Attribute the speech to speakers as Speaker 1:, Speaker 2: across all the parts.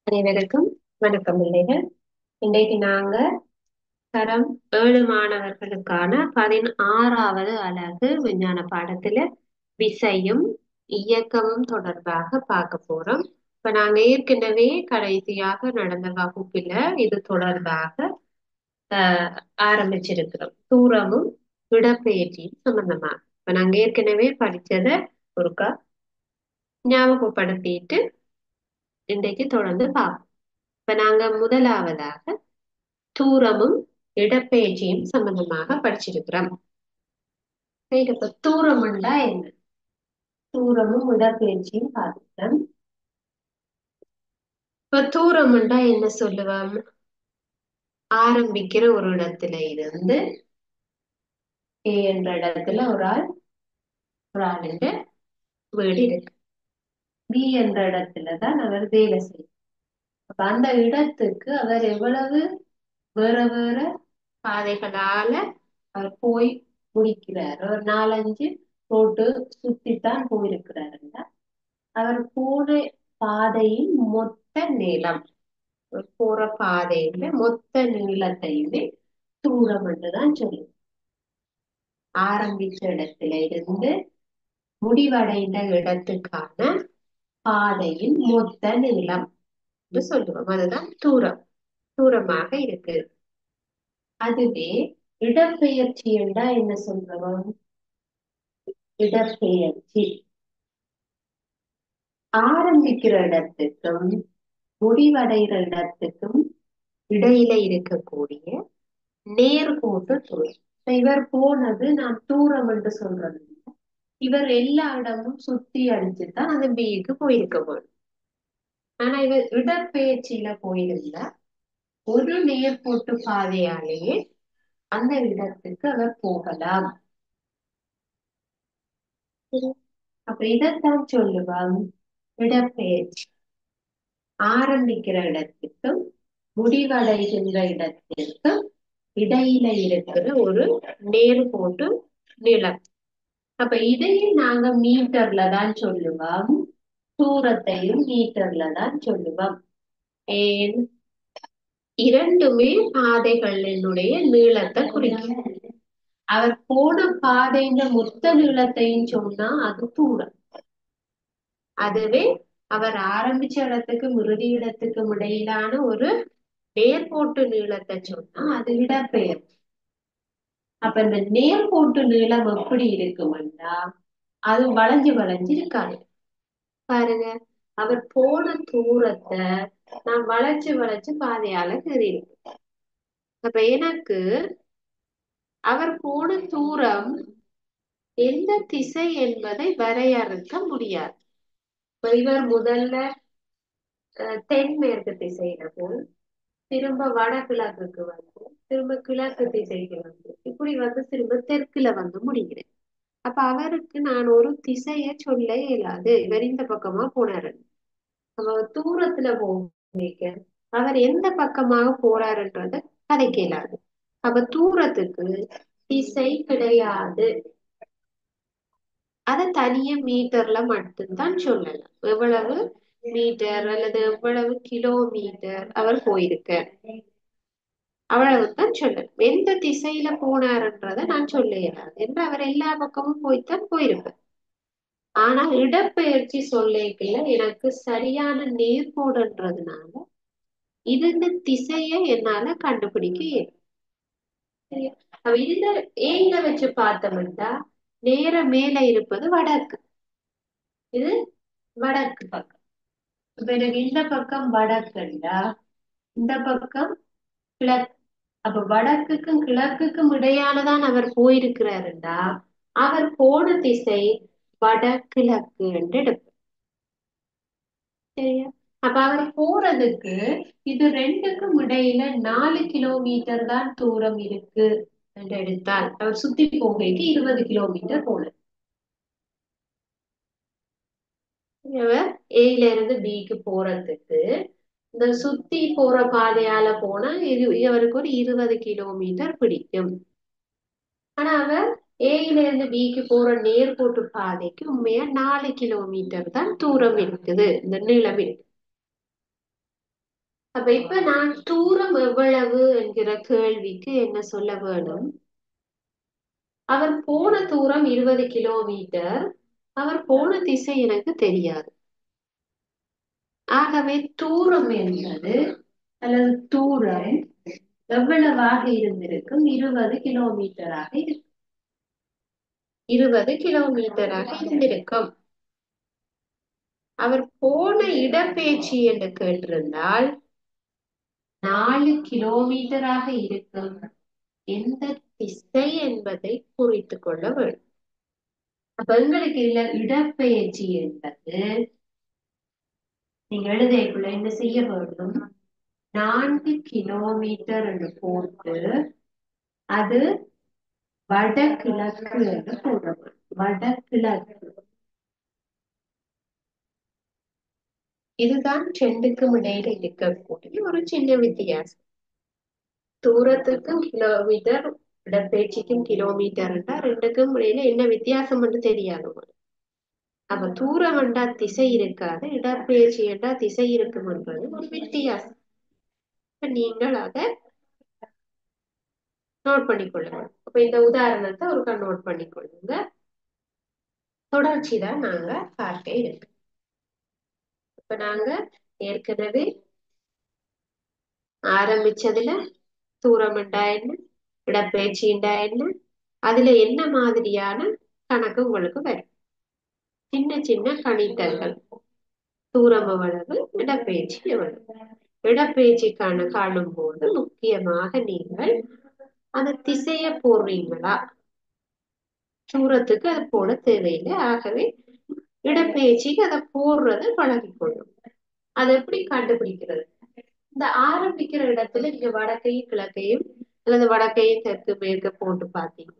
Speaker 1: அனைவருக்கும் வணக்கம் பிள்ளைகள். இன்றைக்கு நாங்க தரம் 7 மாணவர்களுக்கான 16வது அலகு விஞ்ஞான பாடத்துல விசையும் இயக்கமும் தொடர்பாக பார்க்க போறோம். இப்ப நாங்க ஏற்கனவே கடைசியாக நடந்த வகுப்புல இது தொடர்பாக ஆஹ் ஆரம்பிச்சிருக்கிறோம். தூரமும் இடப்பெயர்ச்சியும் சம்பந்தமா இப்ப நாங்க ஏற்கனவே படிச்சதை ஒருக்கா ஞாபகப்படுத்திட்டு இன்றைக்கு தொடர்ந்து பார்ப்போம். இப்ப நாங்க முதலாவதாக தூரமும் இடப்பெயர்ச்சியும் சம்பந்தமாக படிச்சிருக்கிறோம். சரி, இப்ப தூரம்ண்டா என்ன? தூரமும் இடப்பெயர்ச்சியும் பார்த்துட்டோம். இப்ப தூரம்ண்டா என்ன சொல்லுவோம்? ஆரம்பிக்கிற ஒரு இடத்துல இருந்து ஏ என்ற இடத்துல ஒரு ஆளுங்க வீடு இருக்கு. பி என்ற இடத்துலதான் அவர் வேலை செய்யும். அப்ப அந்த இடத்துக்கு அவர் எவ்வளவு வேற வேற பாதைகளால அவர் போய் முடிக்கிறார். ஒரு 4-5 ரோட்டு சுத்தித்தான் போயிருக்கிறாருன்னா அவர் போன பாதையின் மொத்த நீளம், போற பாதையில மொத்த நீளத்தையுமே தூரம் என்றுதான் சொல்லுவோம். ஆரம்பிச்ச இடத்துல இருந்து முடிவடைந்த இடத்துக்கான பாதையின் மொத்த நீளம் என்று சொல்லுவோம். அதுதான் தூரமாக இருக்கு. அதுவே இடப்பெயர்ச்சி என்றா என்ன சொல்றோம்? இடப்பெயர்ச்சி ஆரம்பிக்கிற இடத்துக்கும் முடிவடைகிற இடத்துக்கும் இடையில இருக்கக்கூடிய நேர்கோட்டு தூரம். இவர் போனது நான் தூரம் என்று சொல்றது இல்ல. இவர் எல்லா இடமும் சுத்தி அடிச்சுதான் அந்த பிக்கு போயிருக்க போகுது. ஆனா இவர் இடப்பெயர்ச்சியில போயிருந்தா ஒரு நேர்கோட்டு பாதையாலேயே அந்த இடத்துக்கு அவர் போகலாம். அப்ப இதைத்தான் சொல்லுவாங்க இடப்பெயர்ச்சி. ஆரம்பிக்கிற இடத்துக்கும் முடிவடைகின்ற இடத்திற்கும் இடையில இருக்கிற ஒரு நேர்கோட்டு நிலம். அப்ப இதையும் நாங்க மீட்டர்ல தான் சொல்லுவோம். தூரத்தையும் மீட்டர்ல தான் சொல்லுவோம். ஏன்? இரண்டுமே பாதைகளினுடைய நீளத்தை குறிக்கும். அவர் போன பாதையின் மொத்த நீளத்தையும் சொன்னா அது தூரம். அதுவே அவர் ஆரம்பிச்ச இடத்துக்கும் இறுதி இடத்துக்கும் இடையிலான ஒரு நேர்கோட்டு நீளத்தை சொன்னா அது இடப்பெயர்ச்சி. அப்ப இந்த நேர்கோட்டு நீளம் எப்படி இருக்குமெண்டா அது வளைஞ்சு வளைஞ்சு இருக்காது. பாருங்க, அவர் போன தூரத்தை நான் வளைச்சு வளைச்சு பாதையால தெரியும். அப்ப எனக்கு அவர் போன தூரம் எந்த திசை என்பதை வரையறுக்க முடியாது. இவர் முதல்ல தென்மேற்கு திசையில போய் திரும்ப வடகிழக்குக்கு வந்து திரும்ப கிழக்கு திசைக்கு வந்து இப்படி வந்து திரும்ப தெற்குல வந்து முடிகிறேன். அப்ப அவருக்கு நான் ஒரு திசைய சொல்ல இயலாது. இவர் இந்த பக்கமா போனாரு. அவர் தூரத்துல போக அவர் எந்த பக்கமாக போறாருன்றத கதைக்க இயலாது. அப்ப தூரத்துக்கு திசை கிடையாது. அதை தனிய மீட்டர்ல மட்டும்தான் சொல்லலாம். எவ்வளவு மீட்டர் அல்லது எவ்வளவு கிலோமீட்டர் அவர் போயிருக்க, அவ்வளவுதான் சொல்லணும். எந்த திசையில போனாருன்றத நான் சொல்ல இயலாது என்று அவர் எல்லா பக்கமும் போய்த்தான் போயிருப்பார். ஆனா இடப்பெயர்ச்சி சொல்லிக்கல எனக்கு சரியான நேர்கோடுன்றதுனால இந்த திசையை என்னால கண்டுபிடிக்க இயலும். சரியா? அப்ப இதுல ஏங்க வச்சு பார்த்தோம்னா நேர மேல இருப்பது வடக்கு. இது வடக்கு பக்கம். இப்ப எனக்கு இந்த பக்கம் வடக்குண்டா இந்த பக்கம் கிழக்கு. அப்ப வடக்குக்கும் கிழக்குக்கும் இடையாலதான் அவர் போயிருக்கிறாருண்டா அவர் போன திசை வடகிழக்கு என்று எடுப்பார். சரியா? அப்ப அவர் போறதுக்கு இது ரெண்டுக்கும் இடையில 4 கிலோமீட்டர் தான் தூரம் இருக்கு என்று எடுத்தால் அவர் சுத்தி போகைக்கு 20 கிலோமீட்டர் போனார். அவர் ஏல இருந்து பிக்கு போறதுக்கு இந்த சுத்தி போற பாதையால போனா இவருக்கு ஒரு 20 கிலோமீட்டர் பிடிக்கும். ஆனா அவர் ஏல இருந்து பிக்கு போற நேர்கோட்டு பாதைக்கு உண்மையா 4 கிலோமீட்டர் தான் தூரம் இருக்குது, இந்த நீளம் இருக்கு. அப்ப இப்ப நான் தூரம் எவ்வளவு என்கிற கேள்விக்கு என்ன சொல்ல வேணும்? அவர் போன தூரம் 20 கிலோமீட்டர். அவர் போன திசை எனக்கு தெரியாது. ஆகவே தூரம் என்பது அல்லது தூரம் எவ்வளவாக இருந்திருக்கும்? 20 கிலோமீட்டராக இருக்கும். 20 கிலோமீட்டராக இருந்திருக்கும். அவர் போன இடப்பெயர்ச்சி என்று கேட்டிருந்தால் 4 கிலோமீட்டராக இருக்கும். எந்த திசை என்பதை குறித்துக் கொள்ள வேண்டும். அப்ப எங்களுக்கு இல்ல இடப்பெயர்ச்சி என்பது நீங்க எழுதைக்குள்ள என்ன செய்ய வேண்டும்? 4 கிலோமீட்டர் என்று போட்டு அது வடகிழக்கு என்று சொல்றோம். வடகிழக்கு. இதுதான் ரெண்டுக்கும் இடையில இருக்கக்கூடிய ஒரு சின்ன வித்தியாசம். தூரத்துக்கும் கிலோமீட்டர், இடப்பெயர்ச்சிக்கும் கிலோமீட்டர் ரெண்டுக்கும் இடையில என்ன வித்தியாசம் என்று தெரியாது. அப்ப தூரம் என்றா திசை இருக்காது, இடப்பெயர்ச்சி என்றா திசை இருக்கும்ன்றது ஒரு வித்தியாசம். நீங்கள் அதை நோட் பண்ணிக்கொள்ளுங்க. அப்ப இந்த உதாரணத்தை ஒருக்கா நோட் பண்ணிக்கொள்ளுங்க. தொடர்ச்சி தான் நாங்க பார்க்க இருக்கு. இப்ப நாங்க ஏற்கனவே ஆரம்பிச்சதுல தூரம் என்றா என்ன, இடப்பெயர்ச்சி என்றா என்ன, அதுல என்ன மாதிரியான கணக்கு உங்களுக்கு வரும்? சின்ன சின்ன கணித்தல்கள். தூரம் எவ்வளவு, இடப்பெயர்ச்சி எவ்வளவு. இடப்பெயர்ச்சிக்கான காணும் போது முக்கியமாக நீங்கள் அந்த திசையை போடுறீங்களா? தூரத்துக்கு அது போட தேவையில்லை. ஆகவே இடப்பெயர்ச்சிக்கு அதை போடுறது பழகிக்கொள்ளும். அதை எப்படி கண்டுபிடிக்கிறது? இந்த ஆரம்பிக்கிற இடத்துல நீங்க வடக்கையும் கிழக்கையும் அல்லது வடக்கையும் தெற்கு மேற்க போட்டு பார்த்தீங்க,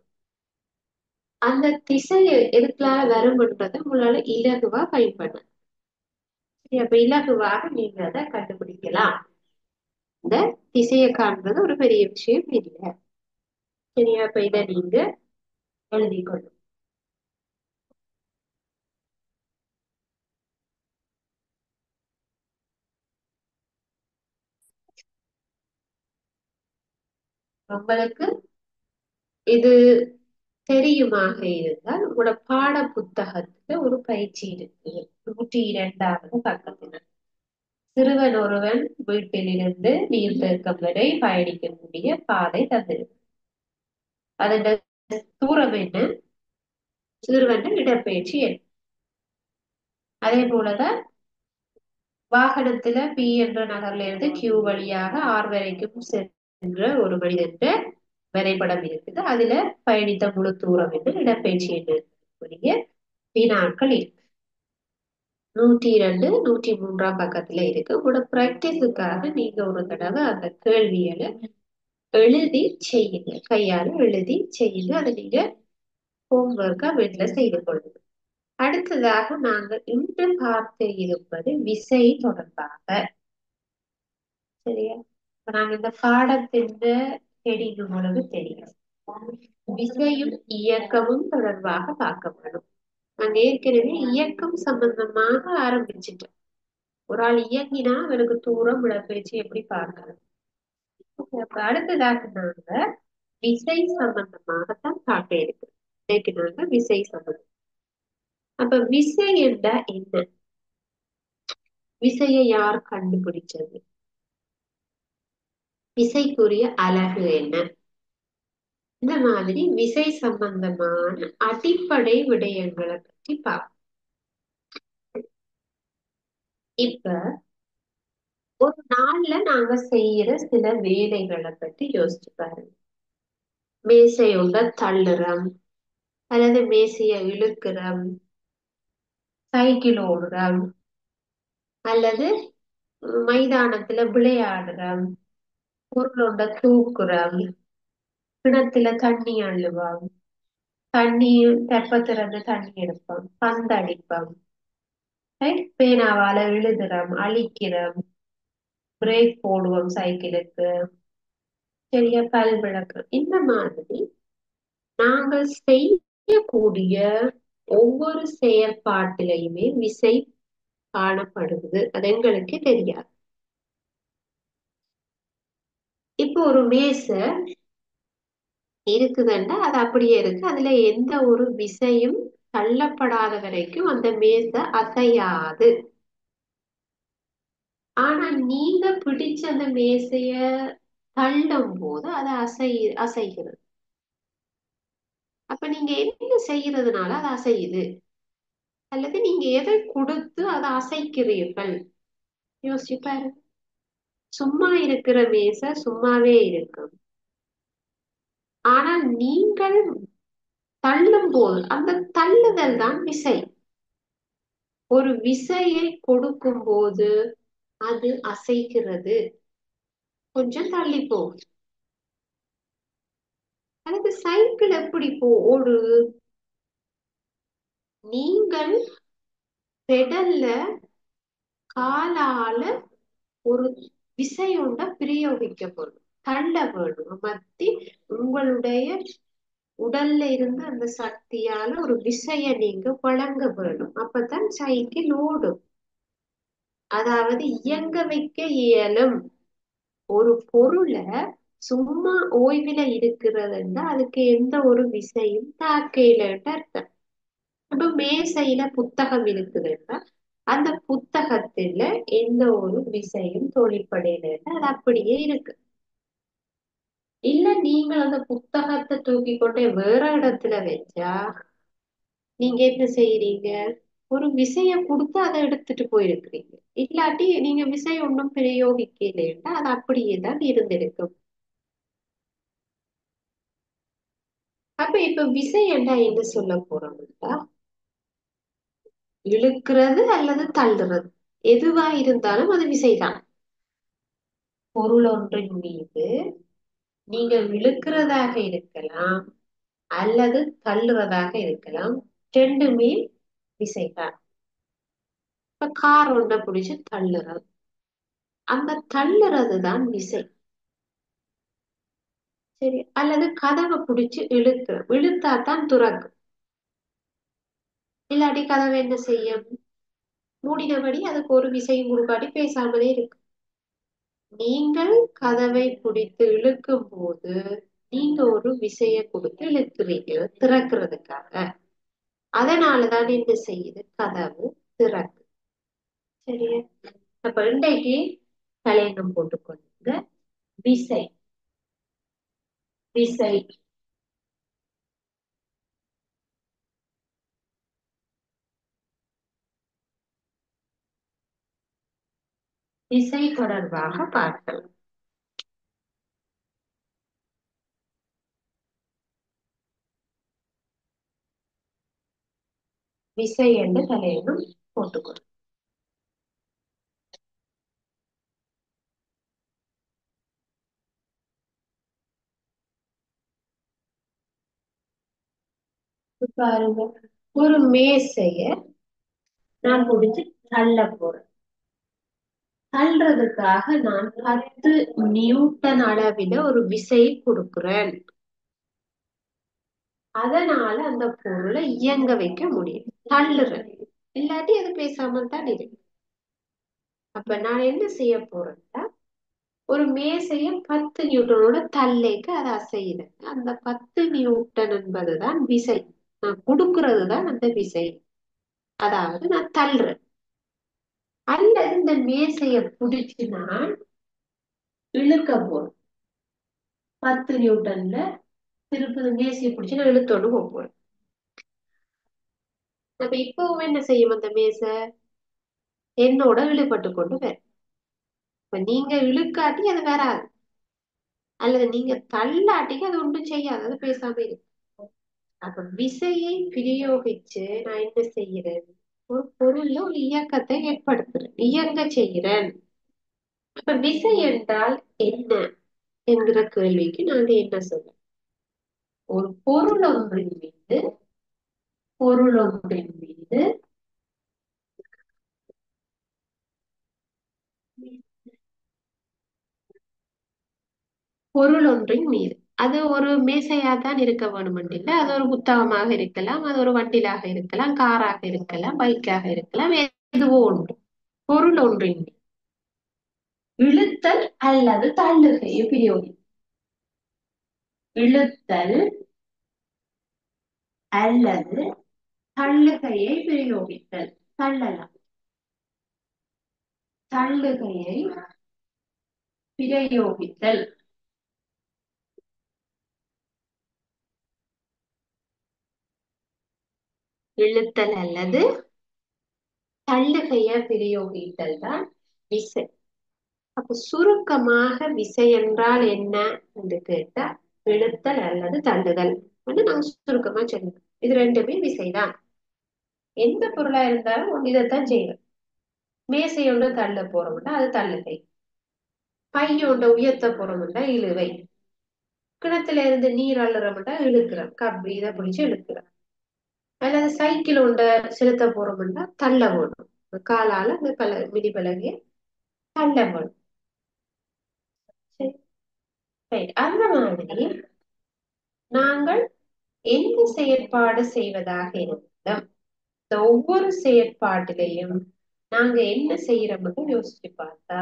Speaker 1: அந்த திசை எதுக்குள்ளால வரும்ன்றதை உங்களால இலகுவா பயன்படுத்த. அப்ப இலகுவாக நீங்க அதை கண்டுபிடிக்கலாம். இந்த திசையை காண்றது ஒரு பெரிய விஷயம் இல்லை. சரியா? அப்ப இதை நீங்க எழுதிக்கொள்ளும். உங்களுக்கு இது தெரியுமாக இருந்தால் உங்களோட பாட புத்தகத்துல ஒரு பயிற்சி இருக்கு. 102வது பக்கத்துல சிறுவன் ஒருவன் வீட்டிலிருந்து நீர்த்தேக்கம் வரை பயணிக்கக்கூடிய பாதை தந்திருக்கு. அதோட தூரம் என்ன? சிறுவன் இடப்பெயர்ச்சி என்ன? அதே போலதான் வாகனத்துல பி என்ற நகர்ல இருந்து கியூ வழியாக ஆர் வரைக்கும் சென்ற ஒரு மனிதன் வரைபடம் இருக்குது. அதுல பயணித்த முழு தூரம் என்று இடப்பெயர்ச்சி என்று வினாக்கள் இருக்கு. 102, 103ஆம் பக்கத்துல இருக்கு. உங்களோட பிராக்டிஸுக்காக நீங்க ஒரு தடவை அந்த கேள்விகளை எழுதி செய்யுங்க. கையால எழுதி செய்யுங்க. அதை நீங்க ஹோம்ஒர்க்கா வீட்டுல செய்து கொள்ளுங்க. அடுத்ததாக நாங்கள் இன்று பார்க்க இருப்பது விசை தொடர்பாக. சரியா? நாங்க இந்த பாடத்தின் ஹெடிங் உங்களுக்கு தெரியும். விசையும் இயக்கமும் தொடர்பாக பார்க்க வேண்டும். நாங்க ஏற்கனவே இயக்கம் சம்பந்தமாக ஆரம்பிச்சுட்டோம். ஒரு ஆள் இயங்கினா அவருக்கு தூரம், இடப்பெயர்ச்சி எப்படி பார்க்கணும். அடுத்ததாக நாங்க விசை சம்பந்தமாகத்தான் பார்க்க இருக்கு. இன்னைக்கு நாங்க விசை சம்பந்தம். அப்ப விசை என்றா என்ன? விசையை யார் கண்டுபிடிச்சது? விசைக்குரிய அலகு என்ன? இந்த மாதிரி விசை சம்பந்தமான அடிப்படை விடயங்களை பற்றி பார்ப்போம். இப்ப ஒரு நாள்ல நாங்க செய்யற சில வேலைகளை பத்தி யோசிச்சு பாருங்க. மேசையோட தள்ளுறோம், அல்லது மேசைய இழுக்கிறோம், சைக்கிள் ஓடுறோம், அல்லது மைதானத்துல விளையாடுறோம், பொருளோட தூக்குறோம், கிணத்துல தண்ணி அள்ளுவோம், தண்ணி தெப்பத்திலிருந்து தண்ணி எடுப்போம், பந்தடிப்போம், பேனாவால எழுதுறோம், அழிக்கிறோம், பிரேக் போடுவோம் சைக்கிளுக்கு, சரியா, பல் விளக்குறோம். இந்த மாதிரி நாங்கள் செய்யக்கூடிய ஒவ்வொரு செயற்பாட்டிலையுமே விசை காணப்படுவது. அது எங்களுக்கு தெரியாது. இப்போ ஒரு மேசை இருக்குதுன்னா அது அப்படியே இருக்கு. அதுல எந்த ஒரு விசையும் தள்ளப்படாத வரைக்கும் அந்த மேசை அசையாது. ஆனா நீங்க பிடிச்ச அந்த மேசைய தள்ளும் போது அது அசைகிறது. அப்ப நீங்க என்ன செய்யறதுனால அது அசையுது? அல்லது நீங்க எதை கொடுத்து அதை அசைக்கிறீர்கள்? யோசிச்சு பாருங்க. சும்மா இருக்கிற மேசை சும்மாவே இருக்கும். ஆனா நீங்கள் தள்ளும் போது அந்த தள்ளுதல் தான் விசை. ஒரு விசையை கொடுக்கும் போது அது அசைக்கிறது. கொஞ்சம் தள்ளி போகும். அல்லது சைக்கிள் எப்படி ஓடுது? நீங்கள் பெடல்ல காலால ஒரு விசை ஒன்றை பிரயோகிக்க வேணும், தள்ள வேணும் அமர்த்தி. உங்களுடைய உடல்ல இருந்து அந்த சக்தியால ஒரு விசைய நீங்க வழங்க வேணும். அப்பதான் சைக்கிள் ஓடும். அதாவது இயங்க வைக்க இயலும். ஒரு பொருளை சும்மா ஓய்வுல இருக்கிறதுன்னா அதுக்கு எந்த ஒரு விசையும் தாக்கையிலன்னு அர்த்தம். இப்ப மேசையில புத்தகம் இருக்குதுன்னா அந்த புத்தகத்துல எந்த ஒரு விசையும் தோழிப்படையிலன்னு அது அப்படியே இருக்கு. இல்ல நீங்க அந்த புத்தகத்தை தூக்கி கொண்டே வேற இடத்துல வச்சா நீங்க என்ன செய்யறீங்க? ஒரு விசைய கொடுத்து அதை எடுத்துட்டு போயிருக்கிறீங்க. இல்லாட்டி நீங்க விசை ஒன்றும் பிரயோகிக்கலைன்னா அது அப்படியே தான் இருந்திருக்கும். அப்ப இப்ப விசை என்றா என்ன சொல்ல போறோம்டா? இழுக்கிறது அல்லது தள்ளுறது எதுவா இருந்தாலும் அது விசைதான். பொருள் ஒன்றின் மீது நீங்க இழுக்கிறதாக இருக்கலாம் அல்லது தள்ளுறதாக இருக்கலாம். ரெண்டுமே விசைதான். இப்ப கார் ஒன்றை பிடிச்சு தள்ளுறது, அந்த தள்ளுறது தான் விசை. சரி, அல்லது கதவை பிடிச்சு இழுக்கிறோம், இழுத்தாதான் துறக்கும். இல்லாட்டி கதவை என்ன செய்யும்? மூடினபடி அதுக்கு ஒரு விசையும் கொடுக்காட்டி பேசாமலே இருக்கு. நீங்கள் கதவை பிடித்து இழுக்கும் போது நீங்க ஒரு விசைய கொடுத்து இழுக்கிறீங்க திறக்கிறதுக்காக. அதனாலதான் என்ன செய்யுது? கதவு திறக்கு. சரியா? அப்ப இன்றைக்கு தலையங்கம் போட்டுக்கொள்ளுங்க. விசை. விசை விசை தொடர்பாக பார்க்கலாம். விசை என்று தலையங்கம் போட்டுக்கொள்ளும். பாருங்க, ஒரு மேசைய நான் முடிச்சு தள்ள போறேன். தள்ளுறதுக்காக நான் 10 நியூட்டன் அளவில ஒரு விசை கொடுக்கிறேன். அதனால அந்த பொருளை இயங்க வைக்க முடியும். தள்ளுறேன். இல்லாட்டி அது பேசாமல் தான் இருக்கு. அப்ப நான் என்ன செய்ய போறேன்னா, ஒரு மேசைய 10 நியூட்டனோட தள்ளைக்கு அதை அசையுது. அந்த 10 நியூட்டன் என்பதுதான் விசை. நான் கொடுக்கறது தான் அந்த விசை. அதாவது நான் தள்ளுறேன். அல்லது இந்த மேசைய புடிச்சு நான் இழுக்க போறேன். 10 நியூட்டன்ல திருப்பி மேசையை பிடிச்சு நான் இழுத்தோண்டு போறேன். அப்ப இப்பவும் என்ன செய்யும் அந்த மேசை? என்னோட இழுபட்டு கொண்டு வரும். இப்ப நீங்க இழுக்காட்டி அது வராது. அல்லது நீங்க தள்ளாட்டிக்கு அது ஒன்றும் செய்யாது, அது பேசாம இருக்கு. அப்ப விசையை பிரயோகிச்சு நான் என்ன செய்யறேன்? ஒரு பொருள்ல ஒரு இயக்கத்தை ஏற்படுத்துறேன், இயங்க செய்கிறேன். அப்ப விசை என்றால் என்ன என்கிற கேள்விக்கு நாங்க என்ன சொல்றோம்? ஒரு பொருள் ஒன்றின் மீது பொருள் ஒன்றின் மீது அது ஒரு மேசையா தான் இருக்க வேணுமென்றில்லை. அது ஒரு புத்தகமாக இருக்கலாம், அது ஒரு வண்டிலாக இருக்கலாம், காராக இருக்கலாம், பைக்காக இருக்கலாம், எதுவோ ஒன்று. பொருள் ஒன்றின் மீது இழுத்தல் அல்லது தள்ளுகையை பிரயோகி. இழுத்தல் அல்லது தள்ளுகையை பிரயோகித்தல். தள்ளலாம். தள்ளுகையை பிரயோகித்தல். இழுத்தல் அல்லது தள்ளுகையை பிரயோகித்தல் தான் விசை. அப்ப சுருக்கமாக விசை என்றால் என்ன என்று கேட்டா இழுத்தல் அல்லது தள்ளுதல் நாங்க சுருக்கமா சொல்லுவோம். இது ரெண்டுமே விசைதான். எந்த பொருளா இருந்தாலும் இதைத்தான் செய்யும். மேசையோட தள்ள போறோம்னா அது தள்ளுகை. பையோட உயர்த்த போறோம்னா இழுவை. கிணத்துல இருந்து நீர் அள்ளுறோம்னா இழுக்கிறோம். கப்பி இதை பிடிச்சு இழுக்கிறோம். அல்லது சைக்கிள் உண்ட செலுத்த போறோம்னா தள்ள போடும். காலால அந்த மிதி பலகைய தள்ள போடும். சரி, அந்த மாதிரி நாங்கள் எந்த செயற்பாடு செய்வதாக இருந்தாலும் இந்த ஒவ்வொரு செயற்பாட்டிலையும் நாங்க என்ன செய்யறோம்னு யோசிச்சு பார்த்தா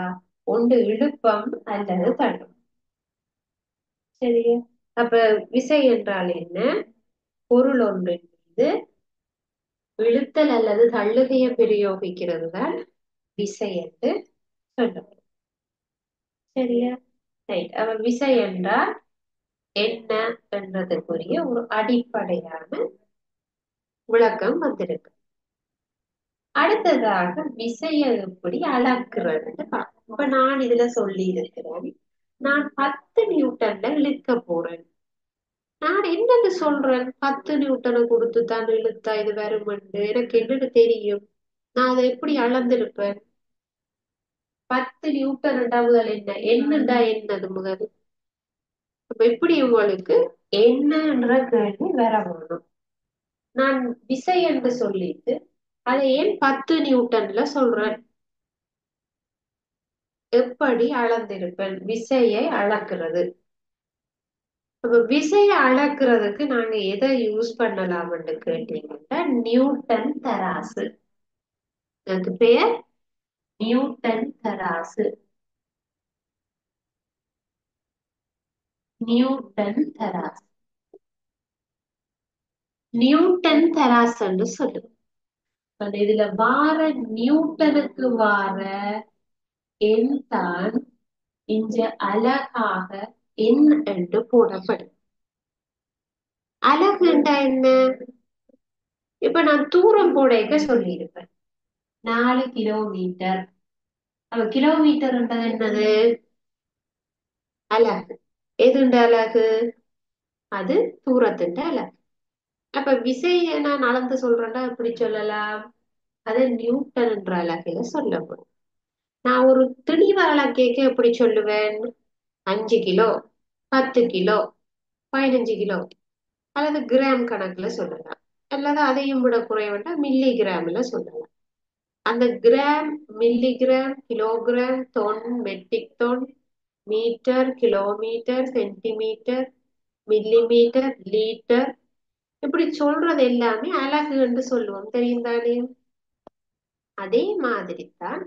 Speaker 1: ஒன்று இழுப்பம் அல்லது தள்ளும். சரியா? அப்ப விசை என்றால் என்ன? பொருள் ஒன்றின் மீது இழுத்தல் அல்லது தள்ளுகையை பிரயோகிக்கிறது தான் விசை என்று சொல்லுவோம். சரியா? ரைட். அப்ப விசை என்றால் என்ன என்றதுக்குரிய ஒரு அடிப்படையான விளக்கம் வந்திருக்கு. அடுத்ததாக விசையை எப்படி அளக்குறதுன்னு பார்ப்போம். இப்ப நான் இதுல சொல்லி இருக்கிறேன், நான் 10 நியூட்டன்ல இழுக்க போறேன். நான் என்னன்னு சொல்றேன்? 10 நியூட்டனை கொடுத்து தான் இழுத்தா இது வருமென்று எனக்கு என்னன்னு தெரியும்? நான் அதை எப்படி அளந்திருப்பேன்? 10 நியூட்டன் முதல் என்னண்டா என்னது முதல்? அப்ப எப்படி உங்களுக்கு என்னன்ற கேள்வி வர வேணும். நான் விசை என்று சொல்லிட்டு அதை ஏன் 10 நியூட்டன்ல சொல்றேன்? எப்படி அளந்திருப்பேன் விசையை அளக்கிறது? அப்ப விசையை அளக்கிறதுக்கு நாங்க எதை யூஸ் பண்ணலாம்னு கேட்டீங்கன்னா நியூட்டன் தராசு. அதுக்கு பெயர் நியூட்டன் தராசு. நியூட்டன் தராசு. நியூட்டன் தராசுன்னு சொல்லுவோம். இதுல வார நியூட்டனுக்கு வார எண் தான் இங்க அழகாக எண் என்று போடப்படும். அலகுண்டா என்ன? இப்ப நான் தூரம் போடைக்க சொல்லியிருப்பேன் 4 கிலோமீட்டர். அப்ப கிலோமீட்டர்ன்றது என்னது? அலகு. எதுண்ட அலகு? அது தூரத்துண்ட அலகு. அப்ப விசையை நான் அளந்து சொல்றேன்னா எப்படி சொல்லலாம்? அது நியூட்டன் என்ற அலகுல சொல்லப்படும். நான் ஒரு திணிவ அலகேக்க எப்படி சொல்லுவேன்? 5 கிலோ, 10 கிலோ, 15 கிலோ அல்லது கிராம் கணக்குல சொல்லலாம். அல்லது அதையும் விட குறைவா மில்லி கிராம்ல சொல்லலாம். அந்த gram, milligram, kilogram, ton, metric ton, metre, kilometre, centimetre, millimetre, litre இப்படி சொல்றது எல்லாமே அலகு என்று சொல்லுவோம். தெரியும் தானே? அதே மாதிரி தான்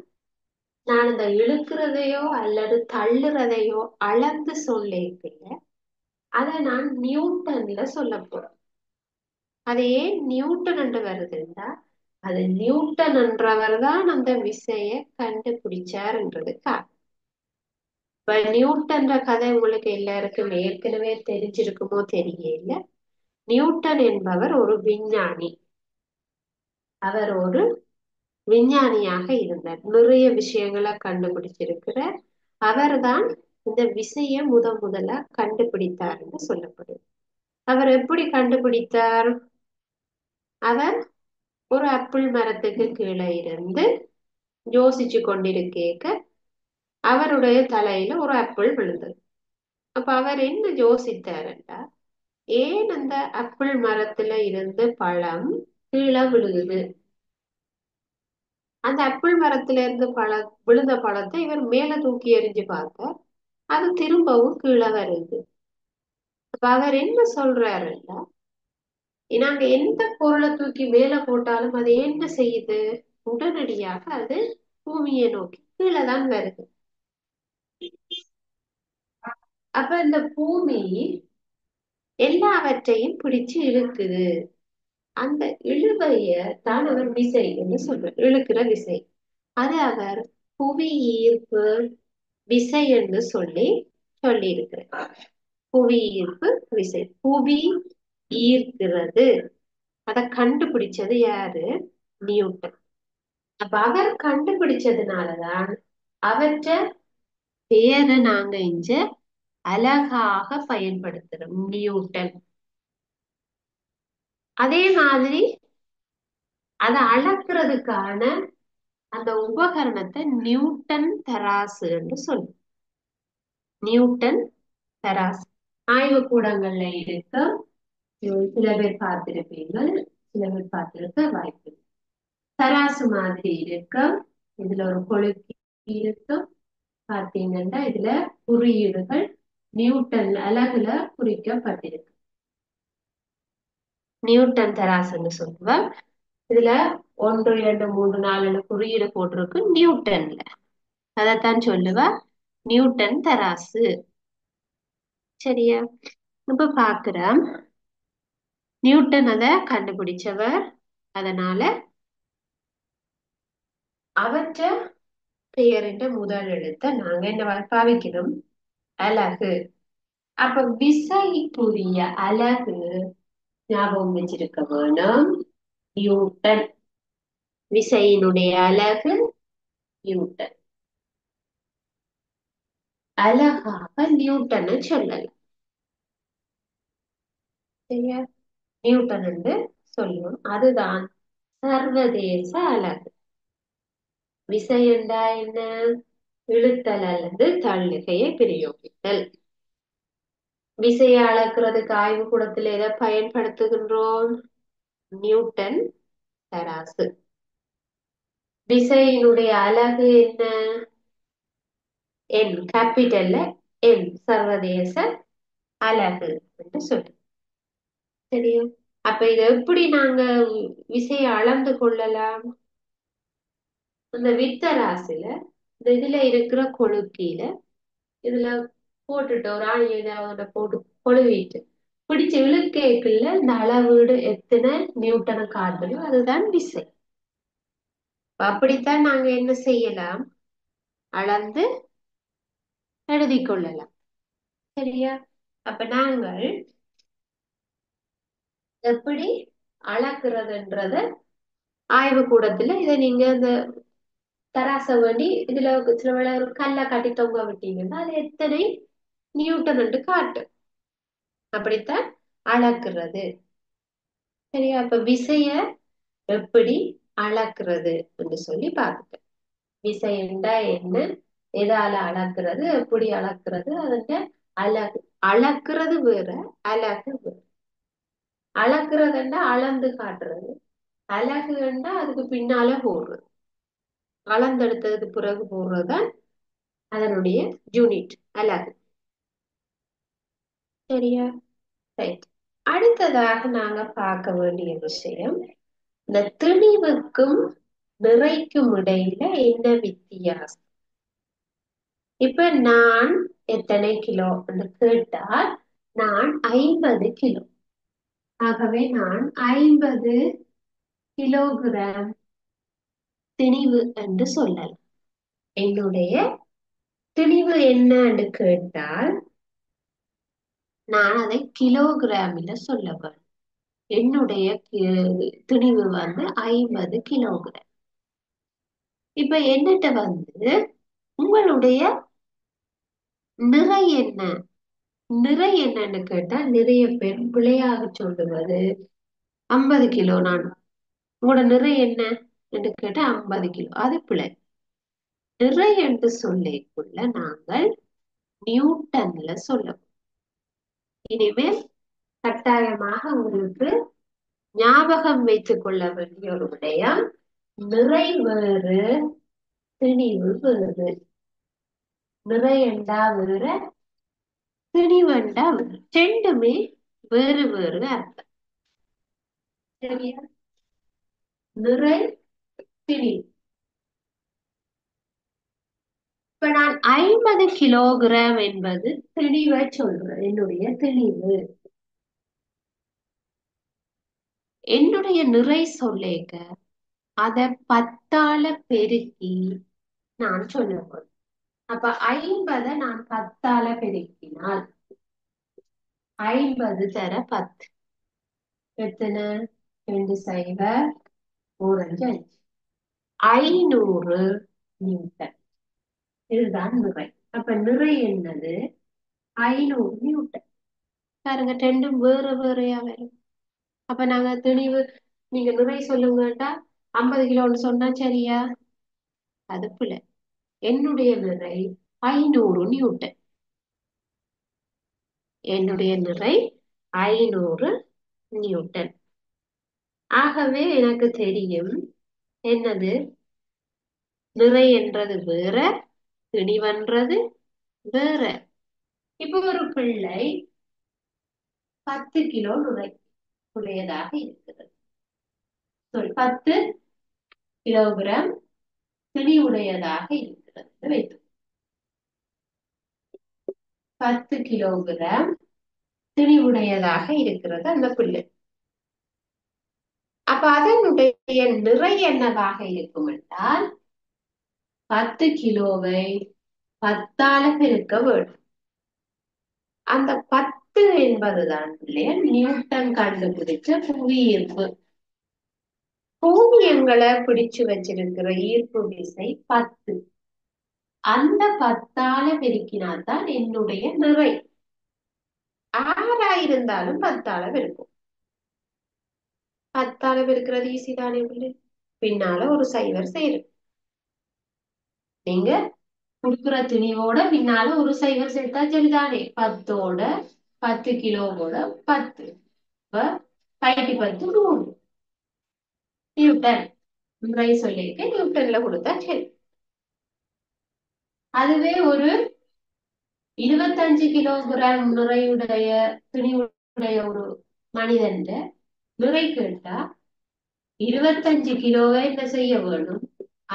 Speaker 1: நான் இந்த இழுக்கிறதையோ அல்லது தள்ளுறதையோ அளந்து சொல்லிருக்கல அதை நான் நியூட்டன்ல சொல்ல போறேன். அது ஏன் நியூட்டன் என்று வருதுன்னா அது நியூட்டன் என்றவர் தான் அந்த விசைய கண்டுபிடிச்சாருன்றது காரணம். இப்ப நியூட்டன்ற கதை உங்களுக்கு எல்லாருக்கும் ஏற்கனவே தெரிஞ்சிருக்குமோ தெரியல. நியூட்டன் என்பவர் ஒரு விஞ்ஞானி. அவர் ஒரு விஞ்ஞானியாக இருந்தார். நிறைய விஷயங்களை கண்டுபிடிச்சிருக்கிற அவர்தான் இந்த விசைய முதலா கண்டுபிடித்தார்னு சொல்லப்படுது. அவர் எப்படி கண்டுபிடித்தார்? அவர் ஒரு ஆப்பிள் மரத்துக்கு கீழே இருந்து யோசிச்சு கொண்டிருக்க அவருடைய தலையில ஒரு ஆப்பிள் விழுந்தது. அப்ப அவர் என்ன யோசித்தாருண்டா, ஏன் அந்த ஆப்பிள் மரத்துல இருந்து பழம் கீழே விழுகுது? அந்த ஆப்பிள் மரத்துல இருந்து விழுந்த பழத்தை இவர் மேல தூக்கி எறிஞ்சு பார்க்க அது திரும்பவும் கீழே வருது. அப்ப அவர் என்ன சொல்றாருன்னா, நாங்க எந்த பொருளை தூக்கி மேல போட்டாலும் அது என்ன செய்யுது? உடனடியாக அது பூமியை நோக்கி கீழே தான் வருது. அப்ப இந்த பூமி எல்லாவற்றையும் பிடிச்சு இழுக்குது. அந்த இழுவைய தான் அவர் விசை என்று சொல்றார். இழுக்கிற விசை அது அவர் புவி ஈர்ப்பு விசை என்று சொல்லி இருக்கிறார். புவி ஈர்ப்பு விசை. புவி ஈர்க்கிறது. அதை கண்டுபிடிச்சது யாரு? நியூட்டன். அப்ப அவர் கண்டுபிடிச்சதுனாலதான் அவற்றை பேரை நாங்க இங்க அழகாக பயன்படுத்துறோம், நியூட்டன். அதே மாதிரி அதை அளக்கிறதுக்கான அந்த உபகரணத்தை நியூட்டன் தராசு என்று சொல்லும். நியூட்டன் தராசு ஆய்வு கூடங்கள்ல இருக்க சில பேர் பார்த்திருப்பீங்கள், சில பேர் பார்த்திருக்க வாய்ப்பு. தராசு மாதிரி இருக்க, இதுல ஒரு கொழுக்கி இருக்கும். பார்த்தீங்கன்னா இதுல குறியீடுகள் நியூட்டன் அலகுல குறிக்கப்பட்டிருக்கு. நியூட்டன் தராசுன்னு சொல்லுவேன். இதுல 1 2 3 4 குறியீடு போட்டிருக்கு நியூட்டன்ல. அதைத்தான் சொல்லுவா நியூட்டன் தராசு. சரியா? இப்ப பாக்குறோம் நியூட்டன் அதை கண்டுபிடிச்சவர். அதனால அவற்ற பெயரின் முதல் எழுத்தை நாங்க என்ன பாவிக்கணும்? அலகு. அப்ப விசைக்குரிய அலகு ஞாபகம் வச்சிருக்க வேணும், நியூட்டன். விசையினுடைய அலகு நியூட்டன். அழகாக நியூட்டனை சொல்லலாம். சரியா? நியூட்டன் என்று சொல்லுவோம். அதுதான் சர்வதேச அலகு. விசை என்றா என்ன? இழுத்தல் அல்லது தள்ளுகையை பிரயோகித்தல். விசையை அளக்கிறதுக்கு ஆய்வு கூடத்தில் எதை பயன்படுத்துகின்றோம்? நியூட்டன் தராசு. விசையினுடைய அலகு என்ன? என் கேபிட்டல்ல என், சர்வதேச அலகு என்று சொல்லு. சரியா? அப்ப இதை எப்படி நாங்க விசையை அளந்து கொள்ளலாம்? அந்த வித்தராசுல இந்த இதுல இருக்கிற கொழுக்கில இதுல போட்டுட்டு ஒரு ஆணி ஏதாவது போட்டு கொழுவிட்டு பிடிச்ச இழுக்கைக்குள்ள இந்த அளவீடு எத்தனை நியூட்டனை காட்டணும், அதுதான் விசை. அப்படித்தான் நாங்க என்ன செய்யலாம்? அளந்து எழுதி கொள்ளலாம். சரியா? அப்ப நாங்கள் எப்படி அளக்குறதுன்றத ஆய்வு கூடத்துல இதை நீங்க இந்த தராச வேண்டி இதுல சில வேளை ஒரு கல்லை கட்டி தொங்க விட்டீங்கன்னா அது எத்தனை நியூட்டன் என்று காட்டு. அப்படித்தான் அளக்குறது. சரியா? அப்ப விசைய எப்படி அளக்குறது என்று சொல்லி பார்த்துட்டேன். விசை என்றா என்ன, எதால அளக்குறது, எப்படி அளக்குறது, அதோட அலகு. அளக்குறது வேற, அலகு வேற. அளக்குறதுன்னா அளந்து காட்டுறது, அலகுன்னா அதுக்கு பின்னால போடுறது. அளந்தெடுத்ததுக்கு பிறகு போடுறதுதான் அதனுடைய யூனிட், அலகு. சரியா? ரைட். அடுத்ததாக நாங்க பார்க்க வேண்டிய விஷயம், இந்த திணிவுக்கும் நிறைக்கும் இடையில என்ன வித்தியாசம்? இப்ப நான் எத்தனை கிலோ என்று கேட்டால் நான் 50 கிலோ. ஆகவே நான் 50 கிலோகிராம் திணிவு என்று சொல்லலாம். என்னுடைய திணிவு என்ன என்று கேட்டால் நான் அதை கிலோகிராமில சொல்ல வேண்டும். என்னுடைய திணிவு 50 கிலோகிராம். இப்ப என்னட்ட உங்களுடைய நிறை என்ன? நிறை என்னன்னு கேட்டா நிறைய பேர் பிழையாக சொல்லுவது 50 கிலோ. நான் உங்களோட நிறை என்ன என்று கேட்டா 50 கிலோ, அது பிழை. நிறை என்று சொல்லிக்குள்ள நாங்கள் நியூட்டன்ல சொல்லணும். இனிமேல் கட்டாயமாக உங்களுக்கு ஞாபகம் வைத்துக் கொள்ள வேண்டிய ஒரு விடயம், நிறை வேறு, திணிவு வேறு. நிறை என்றா வேறு, திணிவண்டா வேறு. ரெண்டுமே வேறு வேறு அர்த்தம். சரியா? நிறை, திணிவு. இப்ப நான் 50 கிலோகிராம் என்பது திணிவை சொல்றேன், என்னுடைய திணிவு. என்னுடைய நிறை சொல்லேக்க அத 10ஆல பெருக்கி நான் சொல்ல போறேன். அப்ப 50 நான் 10ஆல பெருக்கினால் 50 தர 10 எத்தனை? 2 சைபர் 4 5 500 நியூட்டன். இதுதான் நிறை. அப்ப நிறை என்னது? 500 நியூட்டன். பாருங்க, ரெண்டும் வேற வேறையா வரும். அப்ப நாங்க தெளிவு, நீங்க நிறை சொல்லுங்கட்டா 50 கிலோன்னு சொன்னா சரியா? அதுக்குள்ள என்னுடைய நிறை 500 நியூட்டன். என்னுடைய நிறை 500 நியூட்டன். ஆகவே எனக்கு தெரியும் என்னது? நிறை என்றது வேற, திணிவன்றது வேற. இப்ப ஒரு பிள்ளை 10 கிலோ நிறை உடையதாக இருக்கிறது. 10 கிலோகிராம் திணிவுடையதாக இருக்கிறது வைத்து 10 கிலோகிராம் திணிவுடையதாக இருக்கிறது அந்த பிள்ளை. அப்ப அதனுடைய நிறை என்னவாக இருக்கும் என்றால் 10 கிலோவை 10ஆல பெருக்க வேண்டும். அந்த 10 என்பதுதான் பிள்ளைய நியூட்டன் கண்டுபிடிச்ச புவி ஈர்ப்பு. பூமியங்களை பிடிச்சு வச்சிருக்கிற ஈர்ப்பு விசை 10. அந்த 10ஆல பெருக்கினால்தான் என்னுடைய நிறை. 6 இருந்தாலும் 10ஆல பெருக்கும். 10ஆல பெருக்கிறது ஈஸி தானே பிள்ளை? பின்னால ஒரு சைவர் சேரும். நீங்க குடுக்குற துணியோட பின்னால ஒரு சைவர் சேர்த்தா சரிதானே? 10ஓட 10 கிலோவோட 10 5 10 100 நியூட்டன். முறை சொல்லியிருக்கேன், நியூட்டன்ல கொடுத்தா சரி. அதுவே ஒரு 25 கிலோகிராம் நிறையுடைய துணிவுடைய ஒரு மனிதன் நிறை கேட்டா 25 கிலோவை என்ன செய்ய வேணும்?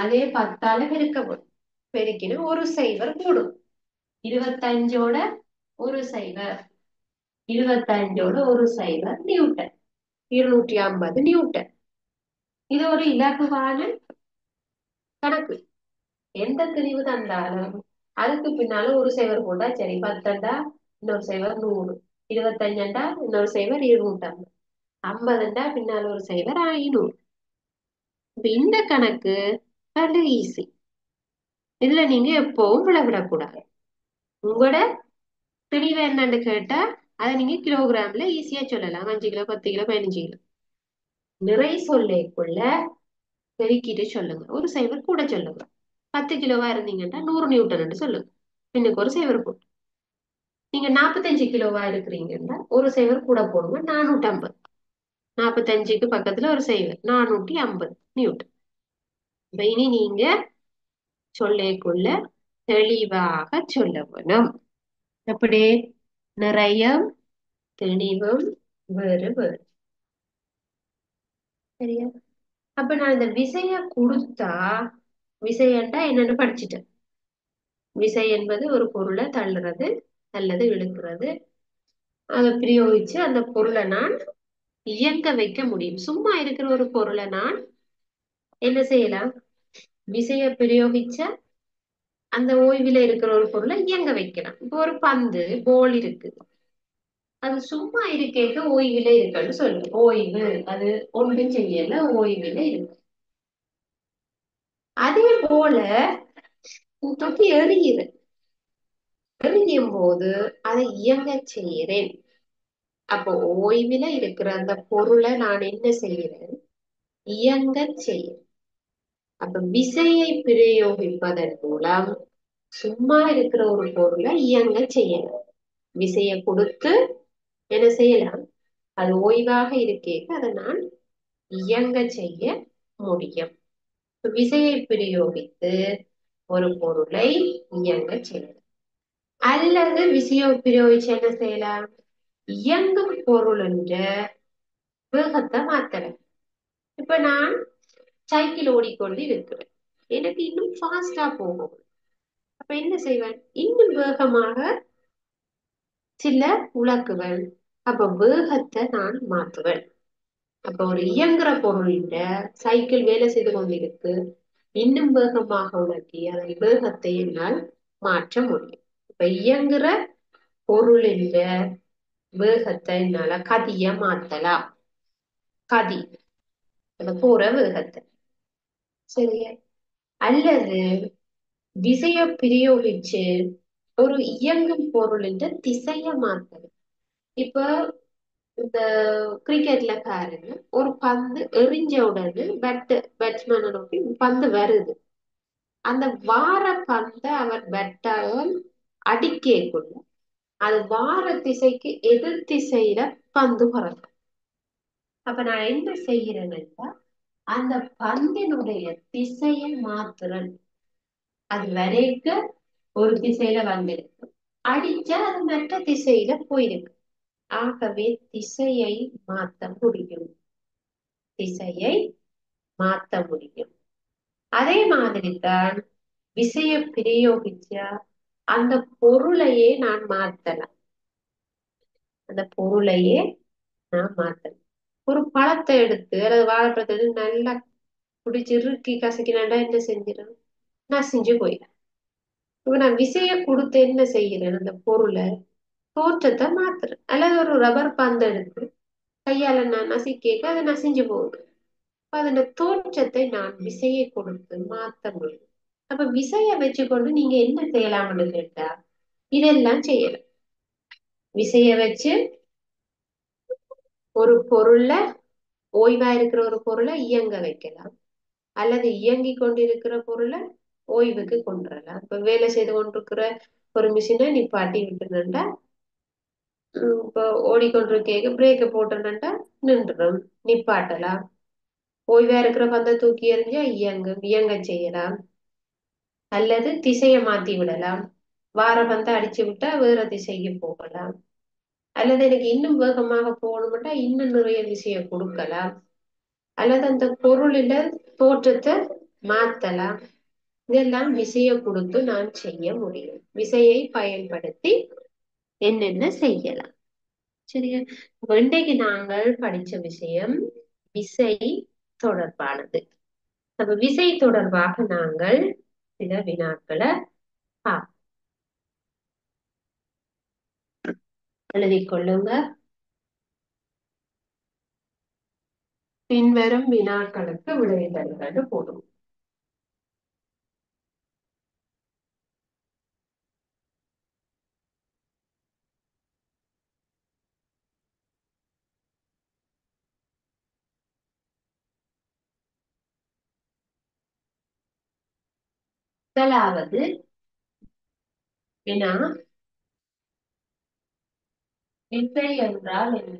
Speaker 1: அதே 10ஆல பெருக்க வேணும். பெருக்கினா ஒரு சைவர் கூடும். 25ஓட ஒரு சைவர் 25ஓட ஒரு சைவர் நியூட்டன், 250 நியூட்டன். இது ஒரு இலகுவான கணக்கு. எந்த தெளிவு தந்தாலும் அதுக்கு பின்னால ஒரு சைவர் போட்டா சரி. 10 இன்னொரு சைவர் 100, 25 இன்னொரு சைவர் 250, 50 பின்னால ஒரு சைவர் 500. இப்ப இந்த கணக்கு நல்ல ஈஸி. இதுல நீங்க எப்பவும் விடக்கூடாது. உங்களோட தெளிவு என்னன்னு கேட்டா அதை நீங்க கிலோகிராம்ல ஈஸியா சொல்லலாம். 5 கிலோ 10 கிலோ 15 கிலோ. நிறை சொல்லேக்குள்ள பெருக்கிட்டு சொல்லுங்க. ஒரு சைவர் கூட சொல்லுங்க. 10 கிலோவா இருந்தீங்கன்னா 100 நியூட்டன் சொல்லுங்க. இன்னைக்கு ஒரு சைவர் போட்டு. நீங்க 45 கிலோவா இருக்கிறீங்கன்னா ஒரு சைவர் கூட போடுங்க, 450. 45க்கு பக்கத்துல ஒரு சைவர் 450 நியூட்டன். இப்ப இனி நீங்க சொல்லேக்குள்ள தெளிவாக சொல்ல வேணும். எப்படி? நிறையும் தெளிவும் வேறு வேறு. சரியா? அப்ப நான் இந்த விசைய கொடுத்தா, விசையண்டா என்னன்னு படிச்சுட்டேன். விசை என்பது ஒரு பொருளை தள்ளுறது அல்லது இழுக்கிறது. அதை பிரயோகிச்சு அந்த பொருளை நான் இயங்க வைக்க முடியும். சும்மா இருக்கிற ஒரு பொருளை நான் என்ன செய்யலாம்? விசைய பிரயோகிச்ச அந்த ஓய்வுல இருக்கிற ஒரு பொருளை இயங்க வைக்கலாம். இப்போ ஒரு பந்து போல் இருக்கு, அது சும்மா இருக்கேக்க ஓய்வுல இருக்குன்னு சொல்லு. ஓய்வு, அது ஒன்றும் செய்யல, ஓய்வுல இருக்கு. அதே போல தொட்டி எரியுது, எரியும் போது அதை இயங்க செய்கிறேன். அப்போ ஓய்வுல இருக்கிற அந்த பொருளை நான் என்ன செய்கிறேன்? இயங்க செய்கிறேன். அப்ப விசையை பிரயோகிப்பதன் மூலம் சும்மா இருக்கிற ஒரு பொருளை இயங்க செய்யலாம். விசையை கொடுத்து என்ன செய்யலாம்? அது ஓய்வாக இருக்கேக்க அதை நான் இயங்க செய்ய முடியும். விசையை பிரயோகித்து ஒரு பொருளை இயங்க செய்யலாம். அல்லது விசையை பிரயோகிச்சு என்ன செய்யலாம்? இயங்கும் பொருள் என்ற வேகத்தை மாத்தலாம். இப்ப நான் சைக்கிள் ஓடிக்கொண்டு இருக்கிறேன், எனக்கு இன்னும் ஃபாஸ்டா போகும். அப்ப என்ன செய்வேன்? இன்னும் வேகமாக சில உலக்குவேன். அப்ப வேகத்தை நான் மாற்றுவேன். அப்ப ஒரு இயங்குற பொருள்கிட்ட சைக்கிள் வேலை செய்து கொண்டிருக்கு, இன்னும் வேகமாக உணர்த்தி அதன் வேகத்தை என்னால் மாற்ற முடியும். இப்ப இயங்குற பொருளின் வேகத்தை என்னால கதிய மாத்தலாம். கதி அந்த போற வேகத்தை, சரியா? அல்லது விசைய பிரயோகிச்சு ஒரு இயங்கும் பொருளின் திசைய மாத்தலாம். இப்ப இந்த கிரிக்கெட்ல பாருங்க, ஒரு பந்து எறிஞ்ச உடனே பேட்ஸ்மேனை நோக்கி பந்து வருது. அந்த வார பந்தை அவர் பேட்டால் அடிக்கக்குள்ள அது வார திசைக்கு எதிர் திசையில பந்து பறக்கும். அப்ப நான் என்ன செய்யறேன்னா, அந்த பந்தினுடைய திசையை மாத்துறேன். அது வரைக்கும் ஒரு திசையில வந்திருக்கு, அடிச்சா அது மற்ற திசையில போயிருக்கு. ஆகவே திசையை மாத்த முடியும். திசையை மாத்த முடியும். அதே மாதிரி தான் விசைய பிரயோகிச்சா அந்த பொருளையே நான் மாத்தலாம். அந்த பொருளையே நான் மாத்தலாம். ஒரு பழத்தை எடுத்து அல்லது வாழைப்பழத்தை எடுத்து நல்லா பிடிச்சி இறுக்கி கசக்கினாண்டா என்ன செஞ்சிடும்? நசிஞ்சு போயிடும். இப்ப நான் விசைய கொடுத்து என்ன செய்கிறேன்? அந்த பொருளை தோற்றத்தை மாத்துறேன். அல்லது ஒரு ரப்பர் பந்தை எடுத்து கையால நான் நசிக்க அது நசிஞ்சு போகுது. அதோட தோற்றத்தை நான் விசையை கொடுத்து மாத்த முடியும். அப்ப விசைய வச்சுக்கொண்டு நீங்க என்ன செய்யலாம்னு கேட்டா இதெல்லாம் செய்யலாம். விசைய வச்சு ஒரு பொருள்ல, ஓய்வா இருக்கிற ஒரு பொருளை இயங்க வைக்கலாம், அல்லது இயங்கி கொண்டிருக்கிற பொருளை ஓய்வுக்கு கொண்டு வரலாம். இப்ப வேலை செய்து கொண்டிருக்கிற ஒரு மிஷினை நிப்பாட்டி விட்டுருந்தா, இப்போ ஓடிக்கொண்டிருக்க பிரேக்கை போட்டுட்டா நின்றுடும், நிப்பாட்டலாம். ஓய்வா இருக்கிற பந்தை தூக்கி எறிஞ்சா இயங்க செய்யலாம். அல்லது திசையை மாத்தி விடலாம். வார பந்தை அடிச்சு விட்டா வேற திசைக்கு போகலாம். அல்லது எனக்கு இன்னும் வேகமாக போகணும்னா இன்னும் நிறைய விஷயம் கொடுக்கலாம். அல்லது அந்த பொருளில தோற்றத்தை மாத்தலாம். இதெல்லாம் விசையை கொடுத்து நான் செய்ய முடியும். விசையை பயன்படுத்தி என்னென்ன செய்யலாம். சரியா? அப்ப இன்றைக்கு நாங்கள் படிச்ச விஷயம் விசை தொடர்பானது. அப்ப விசை தொடர்பாக நாங்கள் சில வினாக்களை எழுதிக் கொள்ளுங்க. பின்வரும் வினாக்களுக்கு விடை தருவது போதும். முதலாவது வினா, விசை என்றால் என்ன?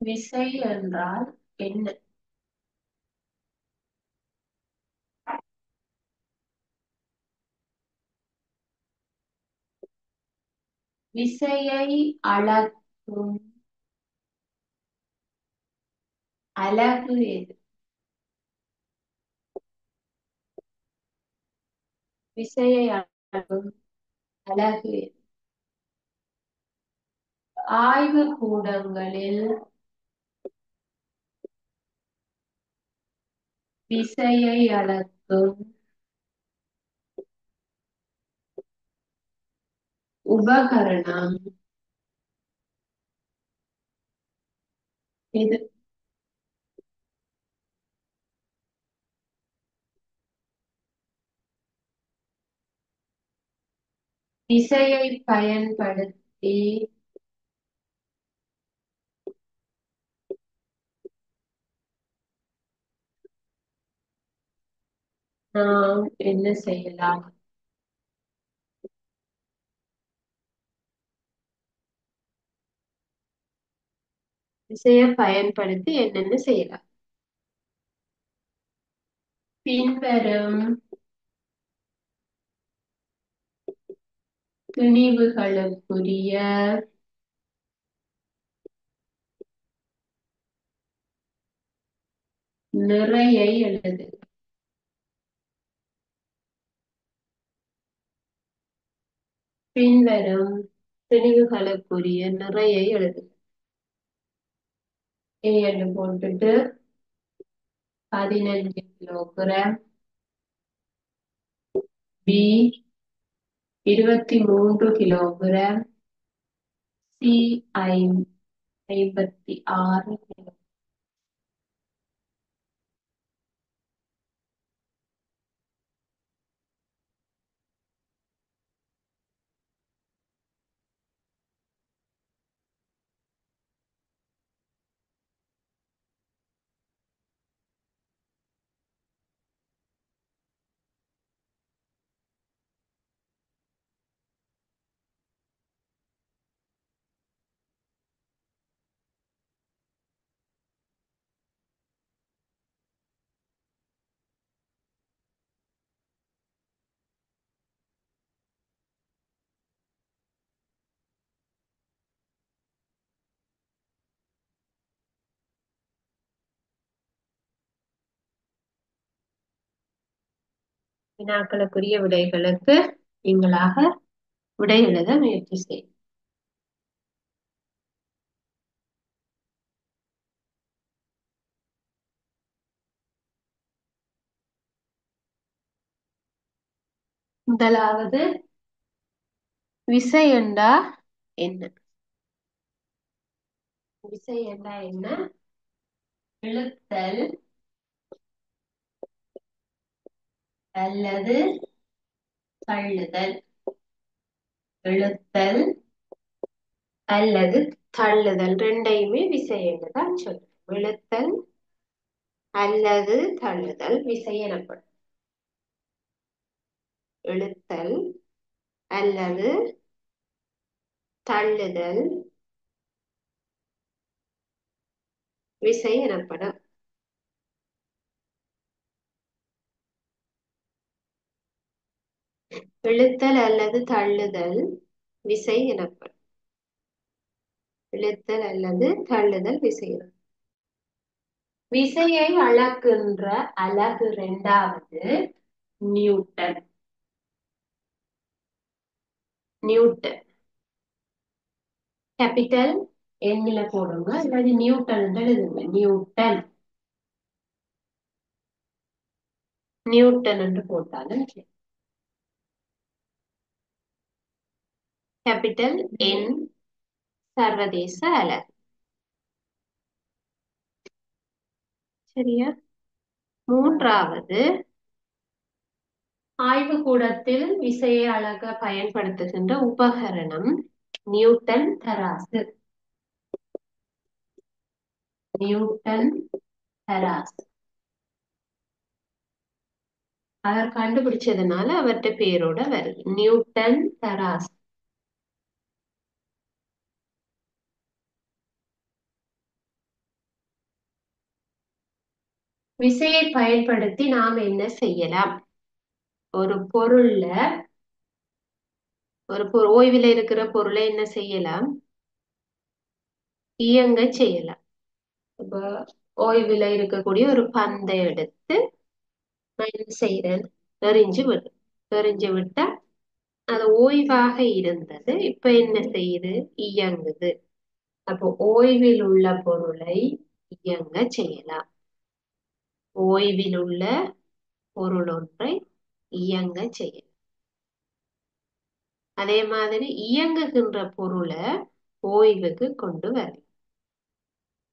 Speaker 1: விசை என்றால் என்ன? விசையை அளக்கும் அலகு எது? விசையை அளக்கும் அலகு எது? ஆய்வு கூடங்களில் விசையை அளக்கும் உபகரணம் இது. விசையை பயன்படுத்தி நாம் என்ன செய்யலாம்? விசையை பயன்படுத்தி என்னென்ன செய்யலாம்? பின்வரும் திணிவுகளுக்குரிய நிறையை எழுது. பின்வரும் திணிவுகளுக்குரிய நிறையை எழுது. ஏ என்று போட்டுட்டு 15 kilogram, B 23 kilogram, C 56 kilo. வினாக்களுக்குரிய விடைகளுக்கு நீங்களாக விடை எழுத முயற்சி செய்யும். முதலாவது, விசை என்றா என்ன? விசை என்றா என்ன? இழுத்தல் அல்லது தள்ளுதல். இழுத்தல் அல்லது தள்ளுதல் ரெண்டையுமே விசை என்றுதான் சொல்றோம். இழுத்தல் அல்லது தள்ளுதல் விசை எனப்படும். இழுத்தல் அல்லது தள்ளுதல் விசை எனப்படும். இழுத்தல் அல்லது தள்ளுதல் விசை எனப்படும். இழுத்தல் அல்லது தள்ளுதல் விசை எனப்படும். விசையை அளக்கின்ற அலகு இரண்டாவது நியூட்டன். நியூட்டன் கேபிட்டல் எண்ணில போடுங்க, அல்லது நியூட்டன் எழுதுங்க. நியூட்டன் நியூட்டன் என்று போட்டாலும் கேபிட்டல் என் சர்வதேச அலகு. சரியா? மூன்றாவது, ஆய்வுக்கூடத்தில் விசையை அளக்க பயன்படுத்துகின்ற உபகரணம் நியூட்டன் தராசு. நியூட்டன் தராசு அவர் கண்டுபிடிச்சதுனால அவர்கிட்ட பேரோட வருது நியூட்டன் தராசு. விசையை பயன்படுத்தி நாம் என்ன செய்யலாம்? ஒரு பொருள்ல ஓய்வில் இருக்கிற பொருளை என்ன செய்யலாம்? இயங்க செய்யலாம். இப்ப ஓய்வில் இருக்கக்கூடிய ஒரு பந்தை எடுத்து நான் என்ன செய்யறேன்? எறிஞ்சு விட்டா அது ஓய்வாக இருந்தது, இப்ப என்ன செய்யுது? இயங்குது. அப்போ ஓய்வில் உள்ள பொருளை இயங்க செய்யலாம். ஓய்வில் உள்ள பொருள் ஒன்றை இயங்க செய்யலாம். அதே மாதிரி இயங்குகின்ற பொருளை ஓய்வுக்கு கொண்டு வரலாம்.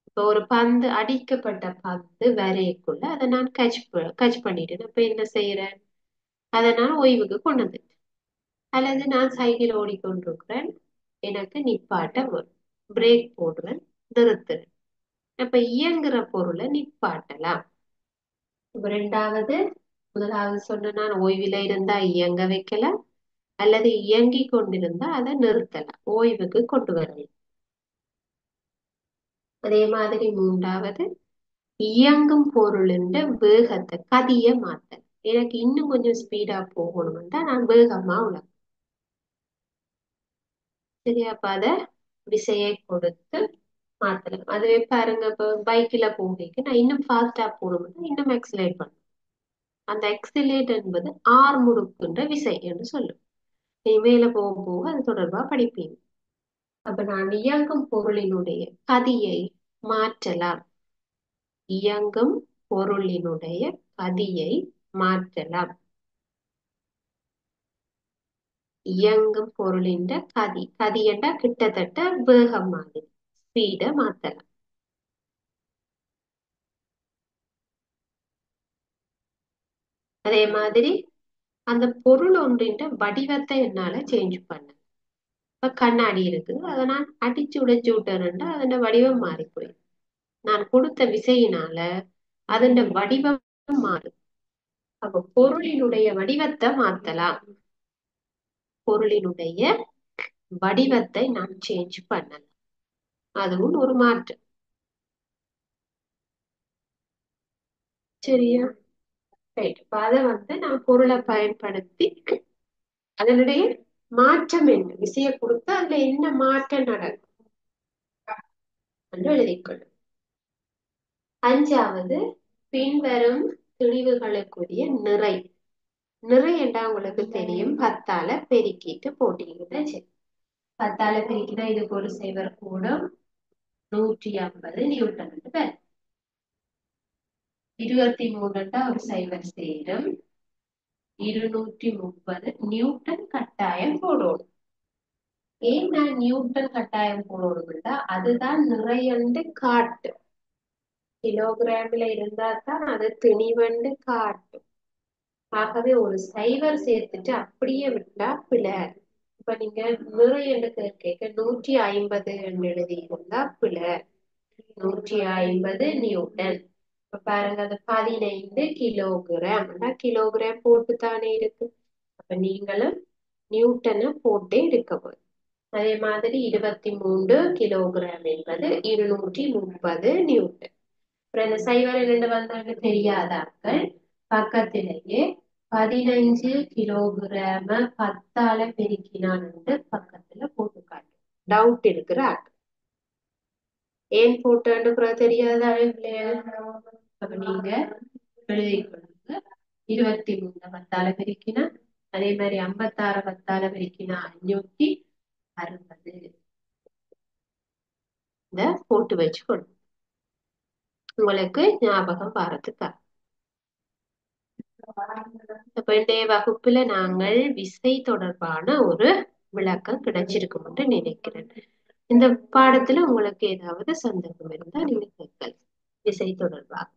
Speaker 1: இப்போ ஒரு பந்து, அடிக்கப்பட்ட பந்து வரைக்குள்ள அதை நான் கச் பண்ணிட்டேன். இப்ப என்ன செய்யறேன்? அதை நான் ஓய்வுக்கு கொண்டு வந்துட்டேன். அல்லது நான் சைக்கிள் ஓடிக்கொண்டிருக்கிறேன், எனக்கு நிப்பாட்ட வரும், பிரேக் போடுறேன், நிறுத்துறேன். அப்ப இயங்குற பொருளை நிப்பாட்டலாம். இப்ப முதலாவது சொன்ன நான் ஓய்வில இருந்தா இயங்க வைக்கலாம், அல்லது இயங்கி கொண்டிருந்தா அதை நிறுத்தலாம், ஓய்வுக்கு கொண்டு வரலாம். அதே மாதிரி மூன்றாவது, இயங்கும் பொருளின் வேகத்தை கதிய மாத்தல். எனக்கு இன்னும் கொஞ்சம் ஸ்பீடா போகணும்னா நான் வேகமா உள்ள. சரியா? அப்ப அத விசையை கொடுத்து மாத்தலாம். அதுவே பாருங்க, இப்ப பைக்ல போகைக்கு நான் இன்னும் ஃபாஸ்டா போகணும்னா இன்னும் எக்ஸலேட் பண்ணும். அந்த எக்ஸலேட் என்பது ஆர் முடுக்குன்ற விசை என்று சொல்லும். நீ மேல போக போக அது தொடர்பா படிப்பீங்க. அப்ப நான் இயங்கும் பொருளினுடைய கதியை மாற்றலாம். இயங்கும் பொருளினுடைய கதியை மாற்றலாம். இயங்கும் பொருளின் கதி, கதி என்றா கிட்டத்தட்ட வேகம் மாதிரி, ஸ்பீட மாத்தலாம். அதே மாதிரி அந்த பொருள் ஒன்றின் வடிவத்தை என்னால சேஞ்ச் பண்ண. இப்ப கண்ணாடி இருக்கு, அதை நான் அடிச்சு உடைச்சு விட்டேன்டா அதோட வடிவம் மாறி போயிடும். நான் கொடுத்த விசையினால அதோட வடிவம் மாறும். அப்ப பொருளினுடைய வடிவத்தை மாத்தலாம். பொருளினுடைய வடிவத்தை நான் சேஞ்ச் பண்ணலாம். அதுவும் ஒரு மாற்றம். சரியா? ரைட். இப்ப அதை நான் பொருளை பயன்படுத்தி அதனுடைய மாற்றம் என்ன விசைய கொடுத்து அதுல என்ன மாற்றம் நடக்கும் என்று எழுதிக்கொள்ளும். அஞ்சாவது, பின்வரும் திணிவுகளுக்குரிய நிறை. நிறை என்றா உங்களுக்கு தெரியும், 10ஆல பெருக்கிட்டு போட்டீங்கன்னா சரி. 10ஆல பெருக்கினா இதுக்கு ஒரு சைவர் கூடும் 150 நியூட்டன். 23 ஒரு சைவர் சேரும் 230 நியூட்டன் கட்டாயம் போடணும். ஏன் நான் நியூட்டன் கட்டாயம் போடணும்னா அதுதான் நிறையண்டு காட்டு. கிலோகிராம்ல இருந்தா தான் அது திணிவண்டு காட்டும். ஆகவே ஒரு சைவர் சேர்த்துட்டு அப்படியே விட்டா பிழை. இப்ப நீங்க நிறையண்டு கேட்க 150 எழுதி இருந்தா பிழை. 150 நியூட்டன். இப்ப பாருங்க, அது 15 கிலோகிராம். கிலோகிராம் போட்டுத்தானே இருக்கு. அப்ப நீங்களும் நியூட்டனை போட்டே இருக்க போய். அதே மாதிரி 23 கிலோகிராம் என்பது 230 நியூட்டன். அப்புறம் இந்த சைவர் இரண்டு வந்தாங்க தெரியாதாக்கள் பக்கத்திலேயே 15 கிலோகிராம 10ஆல பெருக்கினான்னு பக்கத்துல போட்டு காட்டு. டவுட் இருக்கிற ஆக்கள் ஏன் போட்டோன்னு கூட தெரியாத இல்லையா? அப்ப நீங்க எழுதிக்கொள்ளுங்க. 23 10ஆல பெருக்கினா, அதே மாதிரி 56 10ஆல பெருக்கினா 560. இத போட்டு வச்சுக்கணும் உங்களுக்கு ஞாபகம் பாரத்துக்கா. இப்ப இன்றைய வகுப்புல நாங்கள் விசை தொடர்பான ஒரு விளக்கம் கிடைச்சிருக்கும் என்று நினைக்கிறேன். இந்த பாடத்துல உங்களுக்கு ஏதாவது சந்தேகம் இருந்தா நீங்க கேட்கலாம் விசை தொடர்பாக.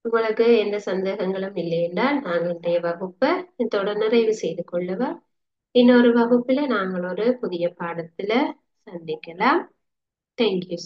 Speaker 1: உங்களுக்கு எந்த சந்தேகங்களும் இல்லை என்றால் நாங்கள் இன்றைய வகுப்பை இதோட நிறைவு செய்து கொள்ளவா. இன்னொரு வகுப்புல நாங்கள் ஒரு புதிய பாடத்துல சந்திக்கலாம். தேங்க்யூ.